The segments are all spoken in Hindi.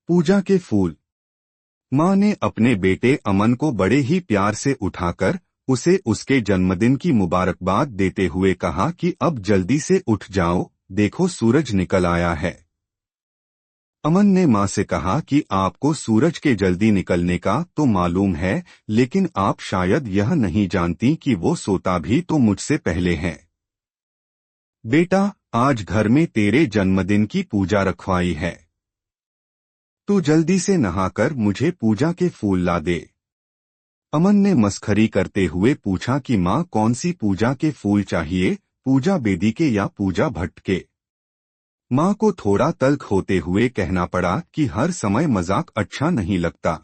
पूजा के फूल। माँ ने अपने बेटे अमन को बड़े ही प्यार से उठाकर उसे उसके जन्मदिन की मुबारकबाद देते हुए कहा कि अब जल्दी से उठ जाओ, देखो सूरज निकल आया है। अमन ने माँ से कहा कि आपको सूरज के जल्दी निकलने का तो मालूम है, लेकिन आप शायद यह नहीं जानती कि वो सोता भी तो मुझसे पहले है। बेटा, आज घर में तेरे जन्मदिन की पूजा रखवाई है। तू जल्दी से नहाकर मुझे पूजा के फूल ला दे। अमन ने मस्खरी करते हुए पूछा कि माँ कौन सी पूजा के फूल चाहिए, पूजा बेदी के या पूजा भट्ट के। माँ को थोड़ा तल्ख होते हुए कहना पड़ा कि हर समय मजाक अच्छा नहीं लगता।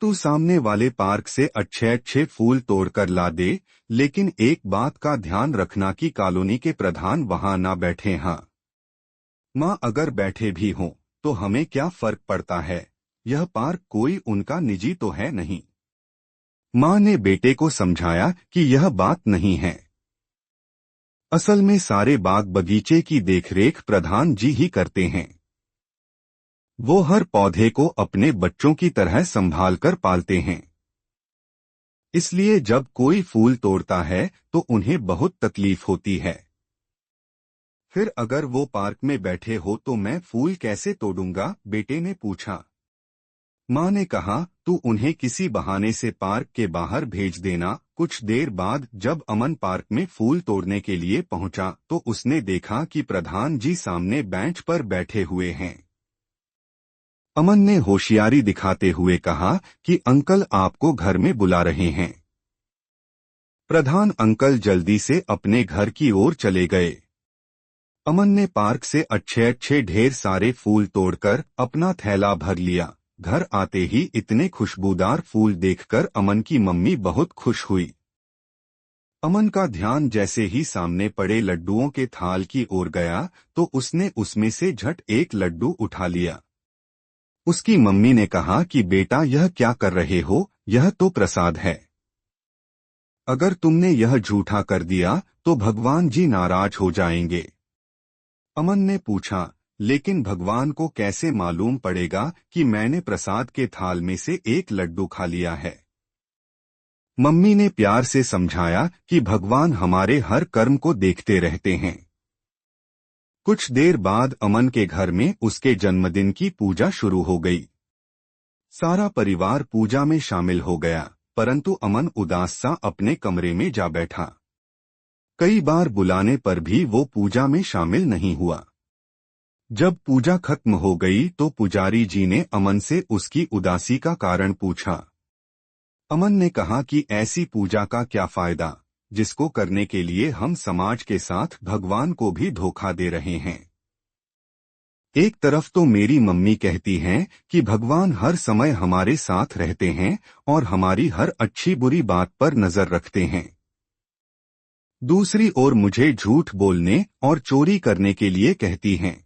तू सामने वाले पार्क से अच्छे अच्छे फूल तोड़कर ला दे, लेकिन एक बात का ध्यान रखना कि कॉलोनी के प्रधान वहां ना बैठे। हाँ माँ, अगर बैठे भी हों तो हमें क्या फर्क पड़ता है, यह पार्क कोई उनका निजी तो है नहीं। माँ ने बेटे को समझाया कि यह बात नहीं है। असल में सारे बाग बगीचे की देखरेख प्रधान जी ही करते हैं। वो हर पौधे को अपने बच्चों की तरह संभाल कर पालते हैं। इसलिए जब कोई फूल तोड़ता है तो उन्हें बहुत तकलीफ होती है। फिर अगर वो पार्क में बैठे हो तो मैं फूल कैसे तोड़ूंगा, बेटे ने पूछा। माँ ने कहा, तू उन्हें किसी बहाने से पार्क के बाहर भेज देना। कुछ देर बाद जब अमन पार्क में फूल तोड़ने के लिए पहुंचा तो उसने देखा कि प्रधान जी सामने बेंच पर बैठे हुए हैं। अमन ने होशियारी दिखाते हुए कहा कि अंकल आपको घर में बुला रहे हैं। प्रधान अंकल जल्दी से अपने घर की ओर चले गए। अमन ने पार्क से अच्छे अच्छे ढेर सारे फूल तोड़कर अपना थैला भर लिया। घर आते ही इतने खुशबूदार फूल देखकर अमन की मम्मी बहुत खुश हुई। अमन का ध्यान जैसे ही सामने पड़े लड्डुओं के थाल की ओर गया तो उसने उसमें से झट एक लड्डू उठा लिया। उसकी मम्मी ने कहा कि बेटा यह क्या कर रहे हो, यह तो प्रसाद है। अगर तुमने यह झूठा कर दिया तो भगवान जी नाराज हो जाएंगे। अमन ने पूछा, लेकिन भगवान को कैसे मालूम पड़ेगा कि मैंने प्रसाद के थाल में से एक लड्डू खा लिया है। मम्मी ने प्यार से समझाया कि भगवान हमारे हर कर्म को देखते रहते हैं। कुछ देर बाद अमन के घर में उसके जन्मदिन की पूजा शुरू हो गई। सारा परिवार पूजा में शामिल हो गया, परंतु अमन उदास सा अपने कमरे में जा बैठा। कई बार बुलाने पर भी वो पूजा में शामिल नहीं हुआ। जब पूजा खत्म हो गई तो पुजारी जी ने अमन से उसकी उदासी का कारण पूछा। अमन ने कहा कि ऐसी पूजा का क्या फायदा, जिसको करने के लिए हम समाज के साथ भगवान को भी धोखा दे रहे हैं। एक तरफ तो मेरी मम्मी कहती हैं कि भगवान हर समय हमारे साथ रहते हैं और हमारी हर अच्छी बुरी बात पर नजर रखते हैं। दूसरी ओर मुझे झूठ बोलने और चोरी करने के लिए कहती हैं।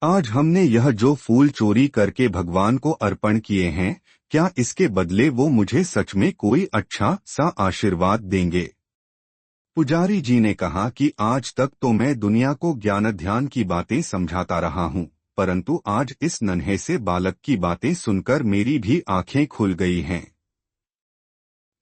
आज हमने यह जो फूल चोरी करके भगवान को अर्पण किए हैं, क्या इसके बदले वो मुझे सच में कोई अच्छा सा आशीर्वाद देंगे? पुजारी जी ने कहा कि आज तक तो मैं दुनिया को ज्ञान ध्यान की बातें समझाता रहा हूँ, परंतु आज इस नन्हे से बालक की बातें सुनकर मेरी भी आंखें खुल गई हैं।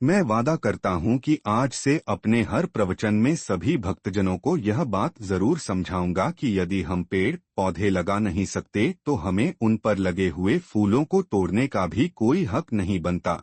मैं वादा करता हूँ कि आज से अपने हर प्रवचन में सभी भक्तजनों को यह बात जरूर समझाऊंगा कि यदि हम पेड़ पौधे लगा नहीं सकते तो हमें उन पर लगे हुए फूलों को तोड़ने का भी कोई हक नहीं बनता।